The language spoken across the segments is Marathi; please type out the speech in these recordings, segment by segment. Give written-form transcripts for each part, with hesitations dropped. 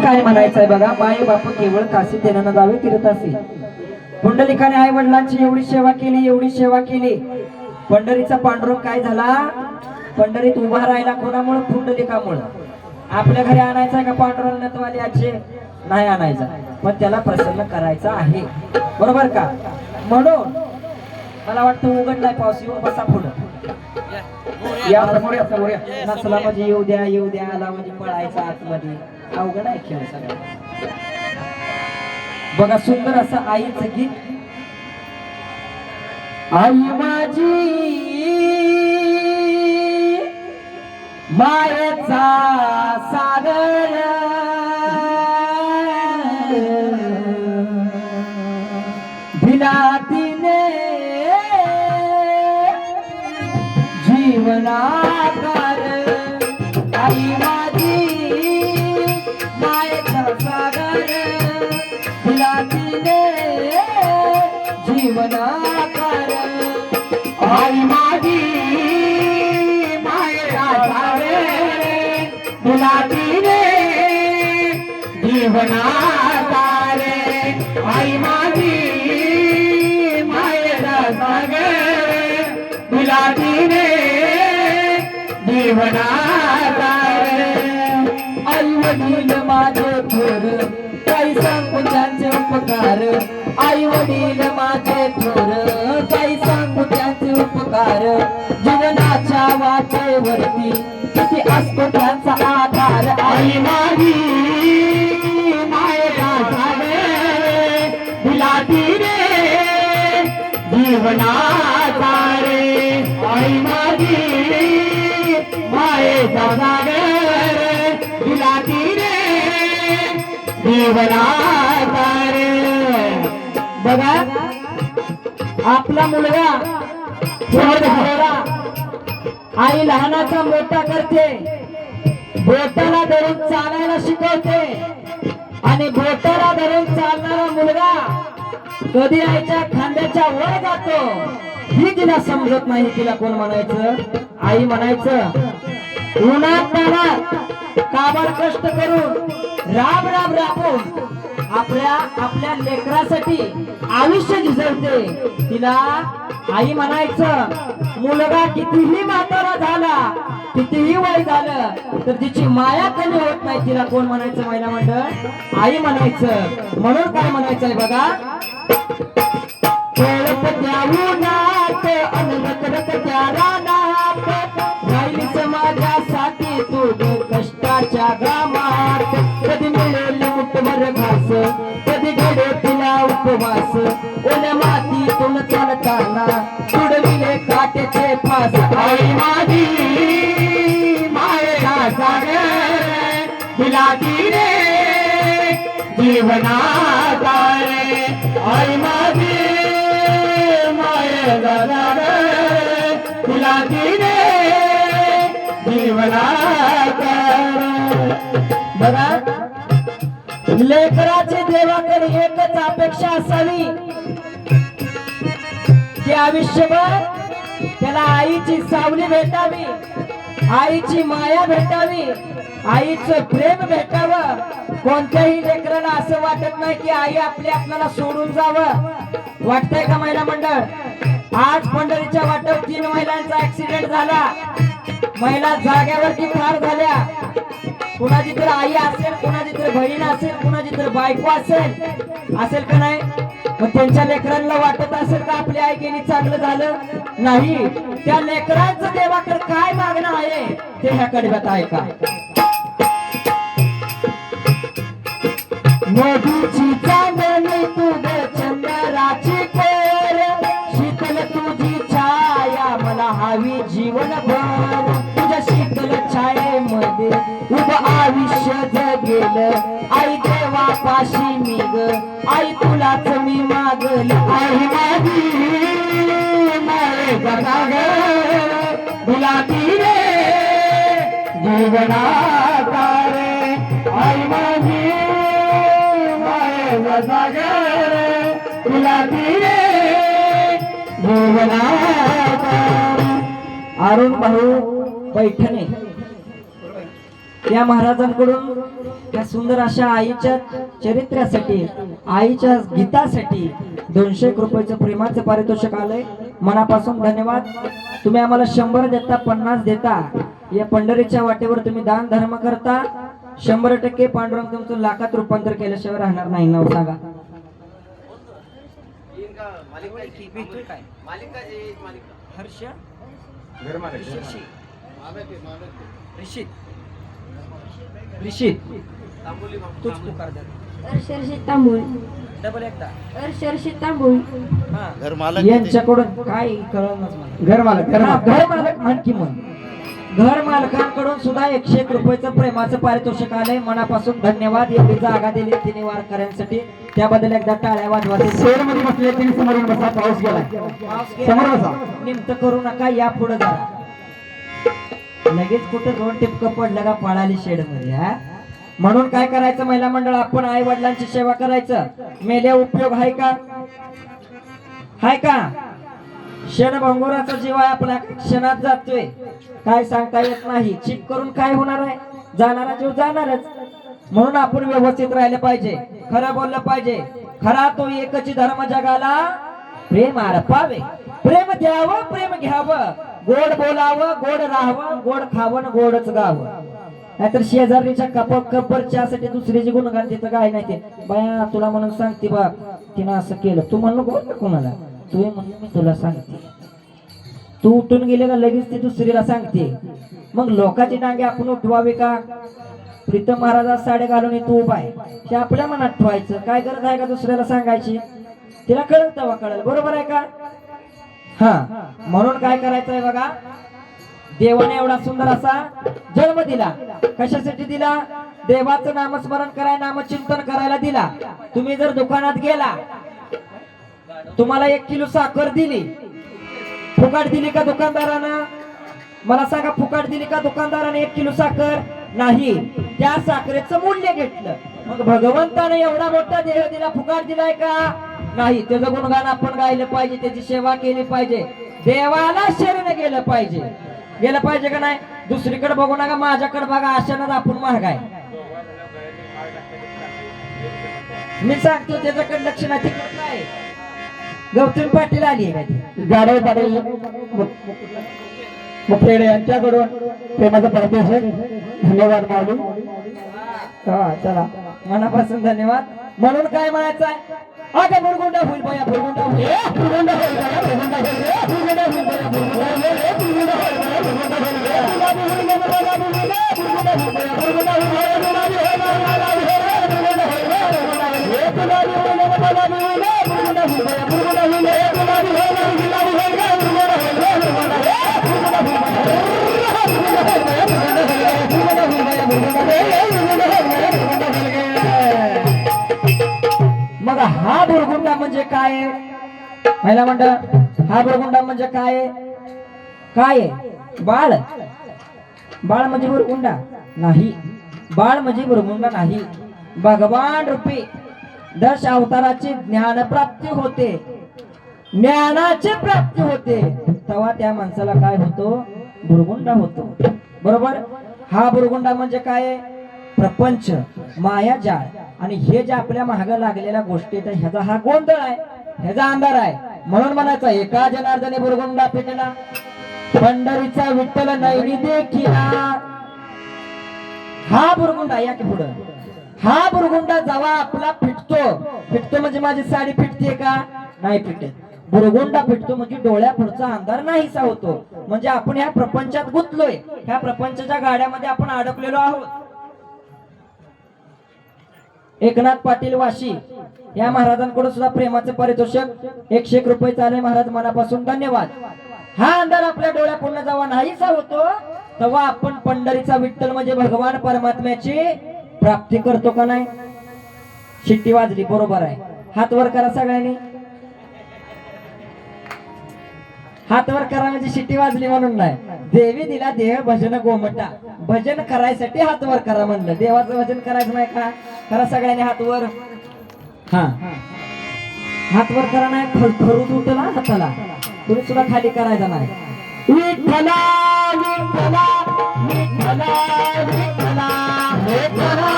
काय म्हणायचंय बघा, माय बाप केवळ काशी देण्यानं जावे तीर्थासी. पुंडलिकाने आई वडिलांची एवढी सेवा केली, एवढी सेवा केली. पंढरीचा पांडुरंग काय झाला, पंढरीत उभा राहिला कोणामुळे, पुंडलिकामुळे. आपल्या घरी आणायचा का पांडुरंग नतवाली आजचे, नाही आणायचा, पण त्याला प्रसन्न करायचा आहे, बरोबर का. म्हणून मला वाटतं उघडलाय पाऊस, येऊन बसा पुढं या समोर या समोर या. नसला म्हणजे येऊ द्या, येऊ द्या, आला म्हणजे पळायचा आतमध्ये. अवघड आहे खेळ सगळं. बघा सुंदर असं आईचं गीत. आई माझी मायेचा सागर, दिलातीने जीवनाकार. आई माझी मायेचा सागर, दिलातीने जीवनाकार. आई माझी मायेचा सागर, दिलातीने जीवनाकार. आई माझी मायेचा सागर, दिलातीने जीवनाकार. आई वडील माझे थोर, काही सांगू त्यांचे उपकार. आई वडील माझे थोर, काही सांगू त्यांचे उपकार. जीवनाच्या वाटेवरती किती असतो त्यांचा आधार. आई माझी मायेचा सागर, दिलातीने जीवनाकार. आई माझी मायेचा सागर, दिलातीने जीवनाकार. बघा आपला मुलगा थोरा, आई लहानाचा मोठा करते, बोटाला धरून चालायला शिकवते. आणि बोटाला धरून चालणारा मुलगा कधी आईच्या खांद्याच्या वर जातो, ही तिला समजत नाही. तिला कोण म्हणायचं, आई म्हणायचं. उन्हात तानात काबाड कष्ट करून राब राब राबून आपल्या लेकरासाठी आयुष्य झिजवते, तिला आई म्हणायचं. मुलगा कितीही म्हातारा झाला, कितीही वय झालं, तर तिची माया कमी होत नाही. तिला कोण म्हणायचं महिला मंडळ, आई म्हणायचं. म्हणून काय म्हणायचंय बघा, त्या उन्हात अनरत त्या रानात, राहिली समाजासाठी तू कष्टाच्या घामात. कधी मिळेल मुठभर घास, कधी घडे तिला उपवास. ओल्या मातीतून चालताना तुडविले काट्याचे फास. आई माझी मायेचा सागर, दिलातीने जीवनाकार. आई माझी मायेचा सागर, दिलातीने जीवनाकार. बघा लेकराची देवाकडे एकच अपेक्षा असावी की आयुष्यभर त्याला आईची सावली भेटावी, आईची माया भेटावी, आईचं प्रेम भेटावं. कोणत्याही लेकराला असं वाटत नाही की आई आपल्याला सोडून जावं. वाटतंय का महिला मंडळ. आज पंढरीच्या वाटेवर 3 महिलांचा ऍक्सिडेंट झाला. महिला जाग्यावरती ठार झाल्या. कुणाची तर आई असेल, कुणाची तर बहीण असेल, कुणाची तर बायको असेल का नाही. मग त्यांच्या लेकरांना वाटत असेल का आपली आई गेली चांगलं झालं नाही. त्या लेकरांचं देवाकडे काय मागणं आहे ते ह्या कडव्यात आहे का. नदीची चांदणी तुझ चंद्राची कोर, शीतल तुझी छाया मला हवी जीवनभर. तुझ्या शीतल छायेमध्ये उभ आयुष्य जगेल. आई देवापाशी मी ग, आई तुलाच मी मागल. आई माझी मायेचा सागर, दिलातीने जीवनाकार. आई माझी मायेचा सागर, दिलातीने जीवनाकार. अरुण भाऊ पैठणे या महाराजांकडून त्या सुंदर अशा आईच्या चरित्रासाठी, आईच्या गीतासाठी 200 रुपयाचं प्रेमाचं पारितोषिक आलंय. मनापासून धन्यवाद. तुम्ही आम्हाला 100 देता, 50 देता, या पंढरीच्या वाटेवर तुम्ही दान धर्म करता. 100% पांडुरंग तुमचं लाखात रूपांतर केल्याशिवाय राहणार नाही. नाव सांगा. हर्ष ऋषित तूच पुकार दे. अर्शर्षित तांबूळ डबल एकदा. अर्शर्षित तांबूळ हा. यांच्याकडून काय कळलंच मला. घर मालक घर मालक म्हणकी म्हण. घर मालकांकडून सुद्धा 101 रुपयाचं प्रेमाचं पारितोषिक आलंय. मनापासून धन्यवाद. एवढी जागा दिली तिने वारकऱ्यांसाठी, त्याबद्दल एकदा टाळ्या वाजवायचे. शेर मध्ये बसले तिने समोरून बसा. पाऊस गेला समोर बसा. निमत करू नका, या पुढे जा. लगेच कुठं 2 टिपकं पडलं का पळाली शेड मध्ये. हा, म्हणून काय करायचं महिला मंडळ, आपण आई वडिलांची सेवा करायचं. मेल्या उपयोग आहे का? हाय का? क्षण भंगुराचा जीव आहे आपला, क्षणात जातोय, काय सांगता येत नाही. चिक करून काय होणार आहे? जाणारा जीव जाणारच. म्हणून आपण व्यवस्थित राहिलं पाहिजे, खरं बोललं पाहिजे. खरा तो एकच धर्म जगाला प्रेम अर्पावे. प्रेम द्यावं, प्रेम घ्यावं, गोड बोलावं, गोड राहावं, गोड खावं, गोडच गावं. नाहीतर शेजारीच्या कपर चहासाठी दुसरीची गुणगान तिथं काय नाही. ते बाया तुला म्हणून सांगते बा तिनं असं केलं, तू म्हणू नको कोणाला, तू म्हणून मी तुला सांगते. तू उठून गेले का लगेच ती दुसरीला सांगते. मग लोकांची डांगे आपण उठवावे का? प्रीतम महाराजा साडे घालून तू उभा आहे हे आपल्या मनात ठेवायचं. काय गरज आहे का दुसऱ्याला सांगायची? तिला कळत तेव्हा कळेल. बरोबर आहे का? हा, म्हणून काय करायचं आहे बघा, देवाने एवढा सुंदर असा जन्म दिला. कशासाठी दिला? देवाचं नामस्मरण करायला, नामचिंतन करायला दिला. तुम्ही जर दुकानात गेला, तुम्हाला 1 किलो साखर दिली, फुकाट दिली का दुकानदारानं? मला सांगा, फुकाट दिली का दुकानदाराने 1 किलो साखर? नाही. त्या साखरेचं मूल्य घेतलं. मग भगवंताने एवढा मोठा देह दिला, फुकाट दिलाय का? नाही. त्याचं गुणगान आपण गायलं पाहिजे, त्याची सेवा केली पाहिजे, देवाला शरण गेलं पाहिजे. गेलं पाहिजे का नाही? दुसरीकडे बघू नका, माझ्याकडे बघा. अशानं आपण महाग आहे. मी सांगतो त्याच्याकडे लक्ष नाही. तिकडे काय गौतम पाटील आली आहे का? गाडव पाटील मुखेडे यांच्याकडून प्रेमाचा पारितोषिक. धन्यवाद माऊली. हा, चला, मनापासून धन्यवाद. म्हणून काय म्हणायचं आहे? अगं बुरगुंडा होईल बया, बुरगुंडा होईल, बुरगुंडा होईल बया, बुरगुंडा होईल, बुरगुंडा होईल बया, बुरगुंडा होईल, बुरगुंडा होईल बया, बुरगुंडा होईल बया, गुलाबी होईल बया, गुलाबी होईल बया, बुरगुंडा होईल बया, बुरगुंडा होईल बया, गुलाबी होईल बया, गुलाबी होईल बया, बुरगुंडा होईल बया, गुलाबी होईल बया, गुलाबी होईल बया, बुरगुंडा होईल बया, बुरगुंडा होईल बया, गुलाबी होईल बया, गुलाबी होईल बया, बुरगुंडा होईल बया, बुरगुंडा होईल बया, बुरगुंडा होईल बया, बुरगुंडा होईल बया, बुरगुंडा होईल बया, बुरगुंडा होईल बया, बुरगुंडा होईल बया, बुरगुंडा होईल बया, बुरगुंडा होईल बया. मग हा बुरगुंडा म्हणजे काय आहे? महिला मंडळ, हा बुरगुंडा म्हणजे काय आहे? काय आहे? बाळ. बाळ म्हणजे बुरगुंडा नाही. बाळ म्हणजे बुरगुंडा नाही. भगवान रूपी दश अवताराची ज्ञान प्राप्ती होते, ज्ञानाची प्राप्ती होते, तेव्हा त्या माणसाला काय होतो? बुरगुंडा होतो. बरोबर? हा बुरगुंडा म्हणजे काय आहे? प्रपंच, मायाजाळ, आणि हे जे आपल्या महाग लागलेल्या गोष्टी आहेत, ह्याचा हा गोंधळ आहे, ह्याचा अंधार आहे. म्हणून म्हणायचं, एका जनार्दने बुरगुंडा पेटला, पंढरीचा विठ्ठल नैनी देखिला. हा बुरगुंडा, या की पुढं, हा बुरगुंडा जेव्हा आपला फिटतो म्हणजे माझी साडी फिटते का? नाही फिटत. बुरगुंडा फिटतो म्हणजे डोळ्या पुढचा अंधार नाहीसा होतो. म्हणजे आपण ह्या प्रपंचात गुंतलोय, ह्या प्रपंचाच्या गाड्यामध्ये आपण अडकलेलो आहोत. एकनाथ पाटील वाशी या महाराजांकडून सुद्धा प्रेमाचे पारितोषिक 101 रुपये चाले. महाराज मनापासून धन्यवाद. हा अंधार आपल्या डोळ्या पूर्ण जेव्हा नाहीसा होतो, तेव्हा आपण पंढरीचा विठ्ठल म्हणजे भगवान परमात्म्याची प्राप्ती करतो का नाही? शिट्टी वाजली, बरोबर आहे. हात वर करा सगळ्यांनी, हात वर करा म्हणजे शिट्टी वाजली म्हणून नाही. देवी दिला देह भजन गोमटा, भजन करायसाठी हात वर करा म्हणलं. देवाचं भजन करायचं नाही का? करा सगळ्यांनी हात वर. हा, हात वर करा, नाही खरूच उठला हाताला, तुम्ही सुद्धा खाली करायचा नाही. विठ्ठला विठ्ठला विठ्ठला विठ्ठला विठ्ठला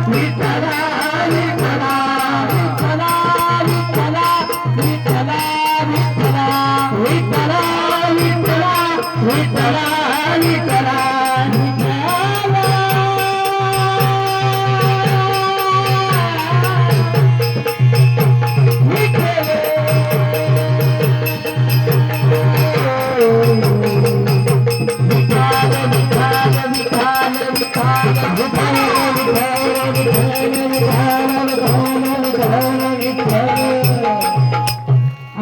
विठ्ठला विठ्ठला विठ्ठला विठ्ठला विठ्ठला विठ्ठला विठ्ठला विठ्ठला विठ्ठला विठ्ठला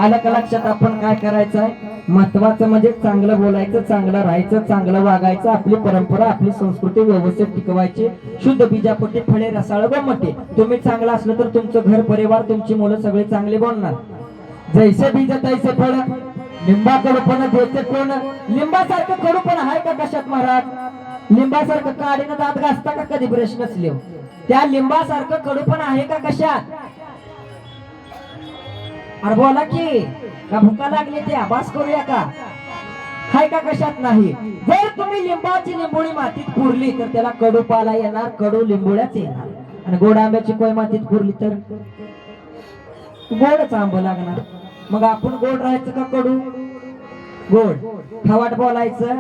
आलं का लक्षात? आपण काय करायचं आहे? महत्वाचं म्हणजे चांगलं बोलायचं, चांगलं राहायचं, चांगलं वागायचं, आपली परंपरा आपली संस्कृती व्यवस्थित टिकवायची, शुद्ध बीजापोटी फळे रसाळ व मोठे. तुम्ही चांगलं असलं तर तुमचं घर परिवार तुमची मुलं सगळे चांगले बोलणार. जैसे बीज तैसे फळ. लिंबा कडूपणा देते कोण? लिंबासारखं कडूपणा आहे का कशात महाराज? लिंबासारखं काडीनं दात घासता का कधी ब्रश नसले? त्या लिंबासारखं कडूपणा आहे का कशात? अरे बोला की, का भुका लागली ते आभास करूया का? हाय का कशात? नाही. जर तुम्ही लिंबाची लिंबोळी मातीत पुरली तर त्याला कडू पाला येणार, कडू लिंबोळ्याच येणार. आणि गोड आंब्याची कोय मातीत पुरली तर गोडच आंब लागणार. मग आपण गोड राहायचं का कडू? गोड. खावाट बोलायचं.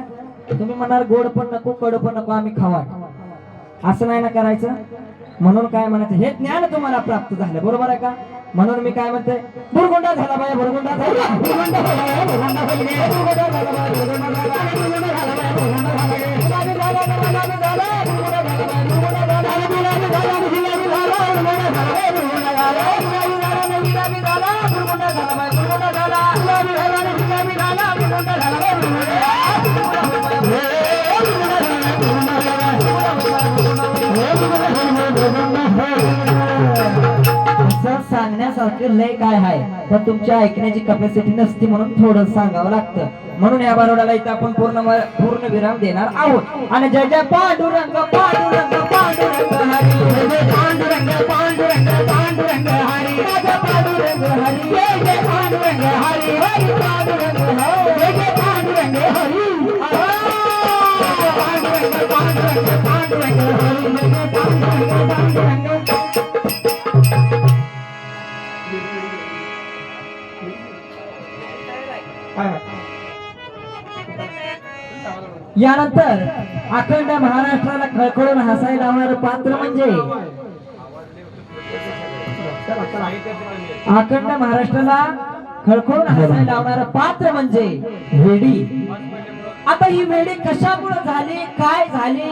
तुम्ही म्हणाल गोड पण नको कडू पण नको, आम्ही खावाट. असं नाही ना करायचं. म्हणून काय म्हणायचं? हे ज्ञान तुम्हाला प्राप्त झालं, बरोबर आहे का? म्हणून मी काय म्हणते, बुरगुंडा झाला बाया, बुरगुंडा झाला, बुरगुंडा झाला बाया, बुरगुंडा झाला, बुरगुंडा झाला बाया, बुरगुंडा झाला, बुरगुंडा झाला बाया, बुरगुंडा झाला, गुलाबी झाला, गुलाबी झाला, बुरगुंडा झाला बाया, बुरगुंडा झाला, गुलाबी झाला, गुलाबी झाला, बुरगुंडा झाला बाया, बुरगुंडा झाला, गुलाबी झाला, गुलाबी झाला, बुरगुंडा झाला बाया, बुरगुंडा झाला, गुलाबी झाला, गुलाबी झाला, बुरगुंडा झाला बाया, बुरगुंडा सांगण्यासारखं लय काय आहे, पण तुमच्या ऐकण्याची कॅपॅसिटी नसती म्हणून थोडं सांगावं लागतं. म्हणून या बारोडाला इथं आपण पूर्ण विराम देणार आहोत. आणि जय जय पांडुरंग पांडुरंग पांडुरंग हरी, जय जय पांडुरंग पांडुरंग पांडुरंग हरी, जय जय पांडुरंग हरी, जय जय पांडुरंग हरी, हरी पांडुरंग हरी, जय जय पांडुरंग हरी, पांडुरंग पांडुरंग पांडुरंग हरी, जय जय पांडुरंग पांडुरंग. यानंतर अखंड महाराष्ट्राला खळखळून हसायला लावणारं पात्र म्हणजे, अखंड महाराष्ट्राला खळखळून हसायला लावणारं पात्र म्हणजे वेडी. आता ही वेडी कशामुळे झाली, काय झाली,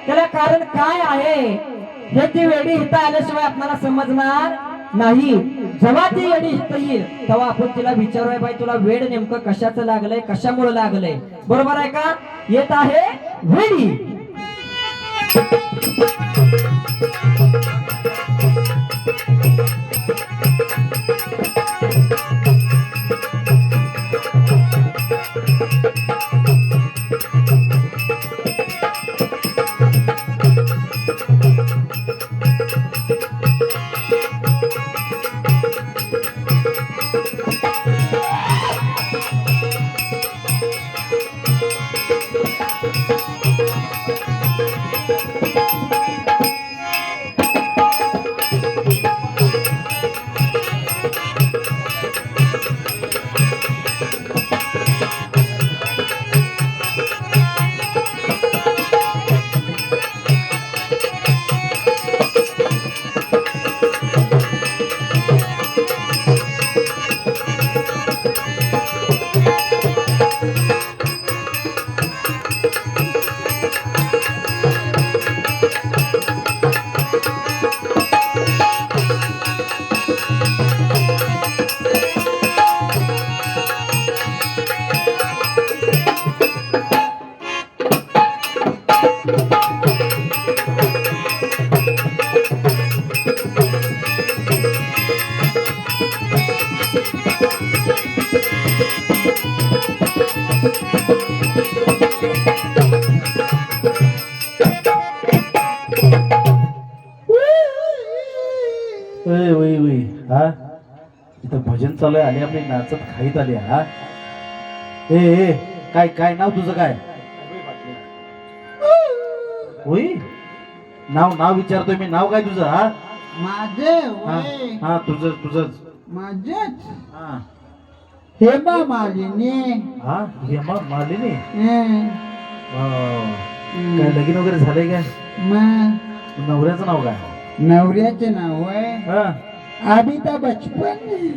त्याला कारण काय आहे, हे ती वेडी इथं आल्याशिवाय आपल्याला समजणार नाही. जेव्हा ती वेडी इथं येईल तेव्हा आपण तिला विचारूया, बाई तुला वेड नेमकं कशाचं लागलंय, कशामुळे लागलंय, बरोबर आहे का? येत आहे वेडी. भजन चालू आले आपली नाचत खाईत आली. हा ए काय काय नाव तुझं काय होई? नाव नाव विचारतोय मी. नाव काय तुझं? हा माझे हा वय हा, तुझंच. माझेच हा हेमा मालिनी. हा हेमा मालिनी. हं. काय लगीन वगैरे झालंय काय? मग नवऱ्याचं नाव काय? नवऱ्याचे नाव आहे हा अमिताभ बच्चन.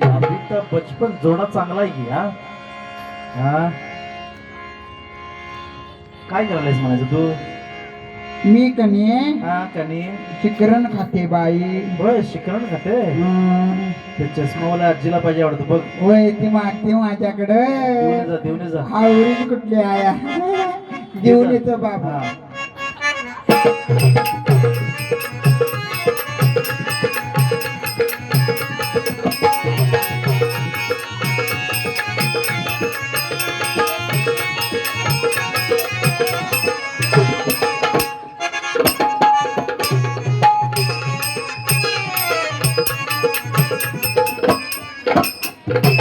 अमिताभ बच्चन. जोडा चांगला आहे की. हा हा काय करायलायस म्हणायचं तू? मी कणी हा कणी. शिकरण खाते बाई. होय शिकरण खाते. हं. ते चष्मावाला आजीला पाहिजे आवडतं बघ. होय ती मागते माझ्याकडं. देऊन ये जा. आवडीच कुठली आया देऊन येतो बाबा. हा.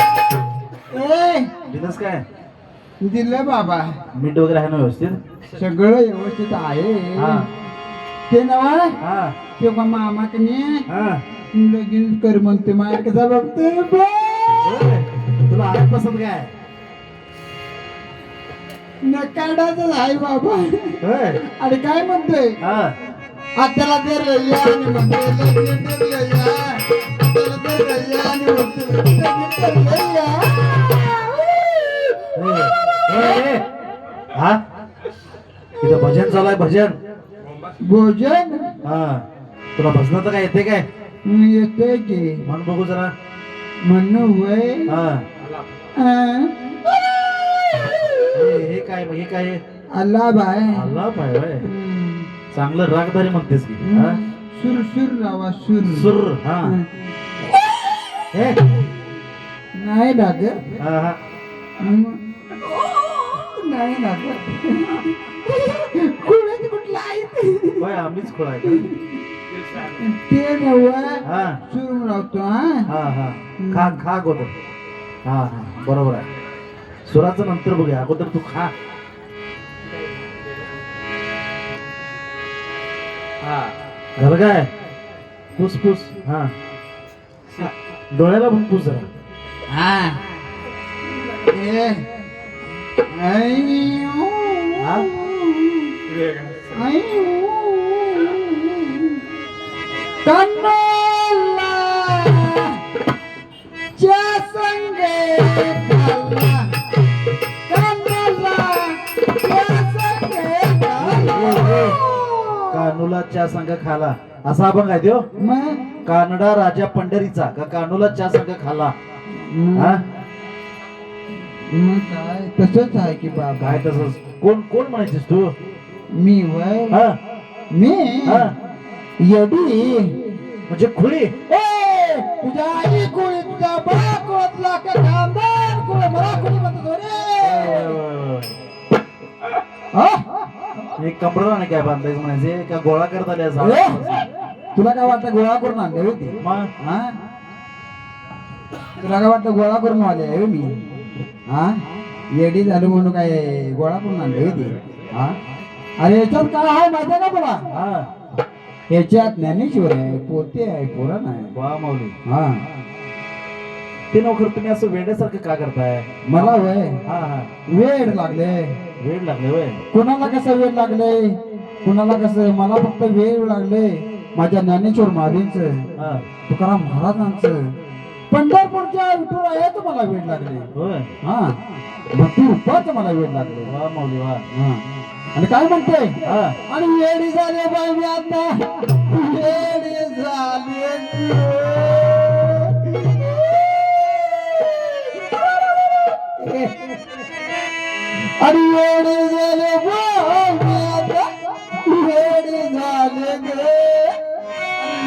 ए, दिलंस काय? दिलं बाबा. मीठ वगैरे आहे ना व्यवस्थित? सगळं व्यवस्थित आहे. हा ते नवा हा ते का मामा कनी हा. लगीन कर म्हणते माझ्या कसा बघतोय होय. तुला आठ पसंत काय? नकाडाच आहे बाबा. होय. अरे काय म्हणतोय हा आत्याला दे रय्या आणि म्हणते लगीन दे रय्या. आत्याला दे रय्या आणि म्हणते लगीन दे रय्या. ए, हा इथं भजन चालू आहे. भजन. भोजन हा तुला भजनाचं काय येते काय? येतोय की म्हण बघू जरा. म्हणू वय. हा अं. हे काय? हे काय? अल्ला बाय. आला पाय होय. चांगलं रागदारी म्हणतेस की. हा सुर सुर लावा सुर सुर. हा हे नाही लागत. हा हा. नाही लागत. कुणाची कुठला आहे होय आम्हीच खोळ आहे. ते नव हा सुर लावतो. हा हा हा. खा अगोदर. हा हा बरोबर आहे. सुराचं नंतर बघूया. अगोदर तू खा. हा झालं काय? पुस. हा डोळ्याला पण पुस जरा. हा ए आयु हा आयु कन्नला च्या संगे खाल्ला. कन्नला च्या संगे खाल्ला. कानूला च्या संघ खाला असा अभंग आहे त्यो. मग कानडा राजा पंढरीचा का कानूला च्या संघ खाला. हा मग काय तसंच आहे की बाबा. काय तसंच? कोण म्हणायचीस तू? मी वय हा मी हा येडी म्हणजे खुळी. ए तुझ्या आई कोळी तुझा बा कोळतला का खानदान कोळ मला कोणी म्हणतो रे. हा? एक कमरा नाही काय बांधायचं म्हणायचे का गोळा करत आले असं? ए, तुला काय वाटतं गोळा करून आणले होते? मग हा तुला काय वाटतं गोळा करून आले आहे मी? हा येडी झालो म्हणून काय गोळा करून आणले होते? हा अरे याच्यात काय आहे माहिती आहे का तुला? हा याच्यात ज्ञानेश्वर आहे, पोते आहे, पुराण आहे. वा माऊली. हा ते नोकर तुम्ही असं वेड्यासारखं का करताय? मला वय हा हा वेड लागले. वेळ लागले वय. कुणाला कसं वेड लागले कुणाला कसं. मला फक्त वेड लागले माझ्या ज्ञानेश्वर महाराजांचं, हा तुकाराम महाराजांचं, पंढरपूरच्या विठुरायाचं मला वेड लागले. होय. हा भक्ती रूपाचं मला वेड लागले. वा माऊली वा. हा आणि काय म्हणते हा आणि वेडी झाले बाई मी आता. वेडी झाले आणि वेडी झाले बाई मी आता. वेडी झाले गे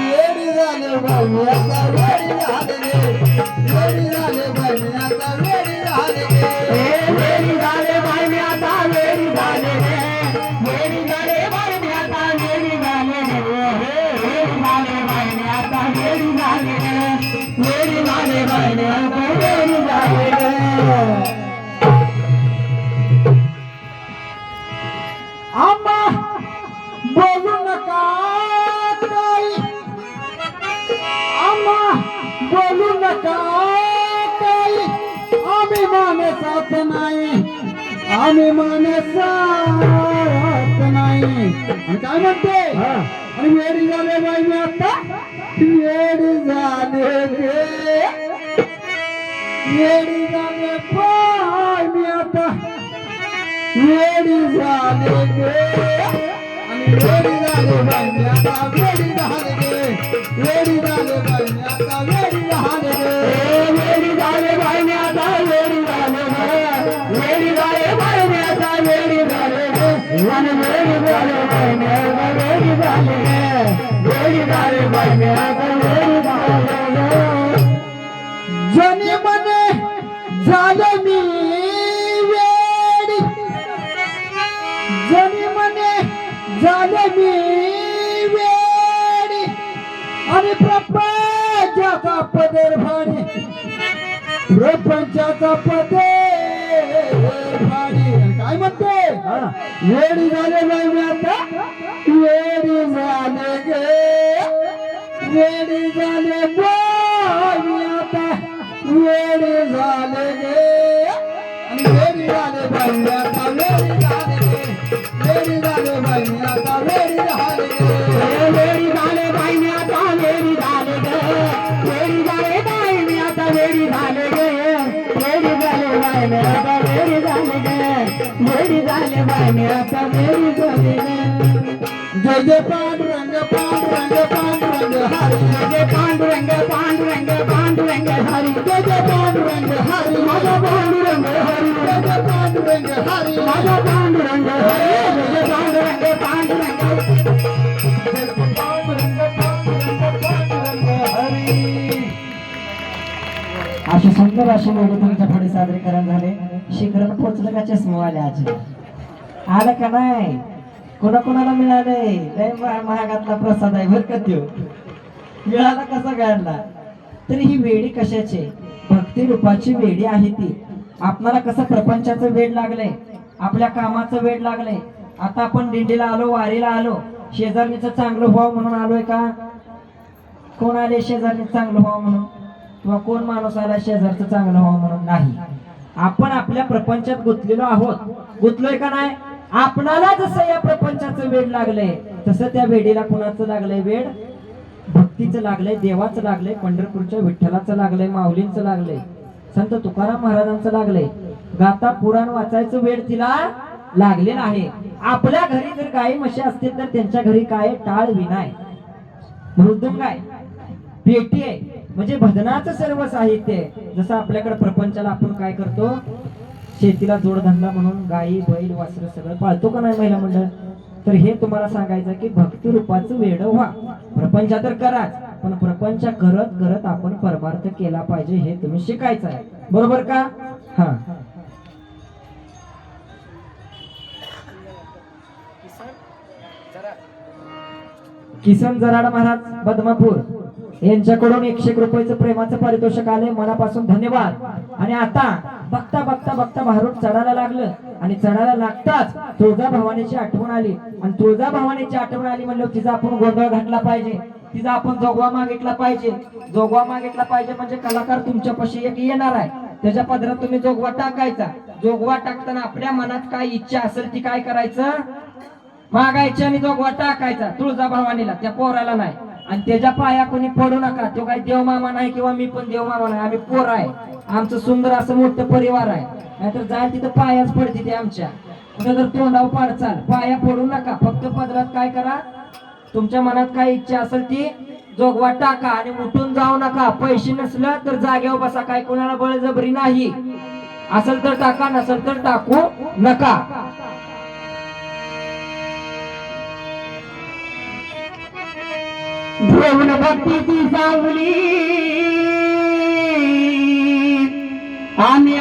वेडी झाले बाई मी आता. वेडी झाले गे वेडी झाले बाई मी आता. वेडी झाले गे वेडी झाले बाई मी आता. वेडी झाले गे वेडी झाले बाई मी आता. वेडी झाले गे वेडी झाले बाई मी आता. वेडी झाले गे वेडी झाले बाई मी आता. वेडी झाले गे. आम्हा बोलू नका बोलू नका काही आम्ही माणसात नाही आम्ही माणसात नाही आणि काय म्हणते आणि वेडी झाले बाई मी आता वेडी झाले गे वेडी झाले बाई मी आता वेडी झाले गे आणि वेडी झाले बाई मी आता वेडी झाले गे वेडी झाले बाई मी आता वेडी झाले गे वेडी झाले बाई मी आता वेडी झाले गे वेडी झाले बाई मी आता वेडी झाले गे आणि वेडी झाले बाई मी आता वेडी झाले गे वेडी झाले बाई मी आता वेडी झाले गे जनी मने झाले मी वेडी जनी मने झाले मी वेडी आणि प्रपंचाचा पदर भाडी प्रपंचाचा पदर भाडी काय म्हणते वेडी झाले बाई मी आता वेडी झाले गे वेडी झाले बाई मी आता वेडी झाले गे आणि वेडी झाले बाई मी आता वेडी झाले गे वेडी झाले बाई मी आता वेडी झाले गे वेडी झाले बाई मी आता वेडी झाले गे वेडी झाले बाई मी आता वेडी झाले गे वेडी झाले बाई मी आता वेडी झाले गे वेडी झाले बाई मी आता वेडी झाले गे जय जय पांडुरंग पांडुरंग पांडुरंग हरी जय पांडुरंग पांडुरंग पांडुरंग हरी जय जय पांडुरंग हरी माझा पांडुरंग हरी जय जय पांडुरंग हरी माझा पांडुरंग हरी जय जय पांडुरंग पांडुरंग हरी अशी सुंदर अशी वेळी तुमच्या पुढे सादरीकरण झाले शिखरण पोचलं का चष्मावाले आज आलं का नाही कोणाकोणाला मिळाले लय महागातला प्रसाद आहे बरं का त्यो मिळाला कसा काढला तरी ही वेडी कशाची भक्ती रूपाची वेडी आहे ती आपणाला कसं प्रपंचाचं वेड लागलंय आपल्या कामाचं वेड लागलंय आता आपण दिंडीला आलो वारीला आलो शेजारणीचं चांगलं व्हावं म्हणून आलोय का कोण आले शेजारनी चांगलं व्हावं म्हणून किंवा कोण माणूस आला शेजारचं चांगलं व्हावं म्हणून नाही आपण आपल्या प्रपंचात गुंतलेलो आहोत गुंतलोय का नाही आपणाला जसं या प्रपंचाचं वेड लागलंय तसं त्या वेडीला कुणाचं लागलंय वेड भक्तीचं लागलंय देवाचं लागलंय पंढरपूरच्या विठ्ठलाचं लागलंय माऊलींचं लागलंय संत तुकाराम महाराजांचं लागलंय गाता पुराण वाचायचं वेड तिला लागलेलं आहे आपल्या घरी जर गाई म्हशी असतील तर त्यांच्या घरी काय टाळ विनाय मृदुंग आहे पेटी आहे म्हणजे भजनाचं सर्व साहित्य आहे जसं आपल्याकडे प्रपंचाला आपण काय करतो शेतीला जोडधंदा म्हणून गाई बैल वासर सगळं पाळतो का नाही महिला मंडळ तर हे तुम्हाला सांगायचं की भक्ती रूपाचं वेड व्हा प्रपंच तर कराच पण प्रपंच करत करत आपण परमार्थ केला पाहिजे हे तुम्ही शिकायचं आहे बरोबर का हा किसन जराड महाराज बदमापूर यांच्याकडून 101 रुपयाचं प्रेमाचं पारितोषिक आले मनापासून धन्यवाद आणि आता बघता बघता बघता भारूड चढायला लागलं आणि चढायला लागताच तुळजा भवानीची आठवण आली आणि तुळजा भवानीची आठवण आली म्हणलं तिचा आपण गोंधळ घातला पाहिजे तिचा आपण जोगवा मागितला पाहिजे म्हणजे कलाकार तुमच्यापाशी एक येणार आहे त्याच्या पदरात तुम्ही जोगवा टाकायचा जोगवा टाकताना आपल्या मनात काय इच्छा असेल ती काय करायचं मागायची आणि जोगवा टाकायचा तुळजा भवानीला त्या पोराला नाही आणि त्याच्या पाया कोणी पडू नका तो काही देवमामा नाही किंवा मी पण देवमामा नाही आम्ही पोर आहे आमचं सुंदर असं मोठं परिवार आहे नाहीतर जाय तिथं पायाच पडते ते आमच्या कुठं जर तोंडावर पाडचाल पाया पडू नका फक्त पदरात काय करा तुमच्या मनात काय इच्छा असेल ती जोगवा टाका आणि उठून जाऊ नका पैसे नसलं तर जागेवर बसा काय कोणाला बळजबरी नाही असेल तर टाका नसेल तर टाकू नका देऊन भक्तीची सावली आम्ही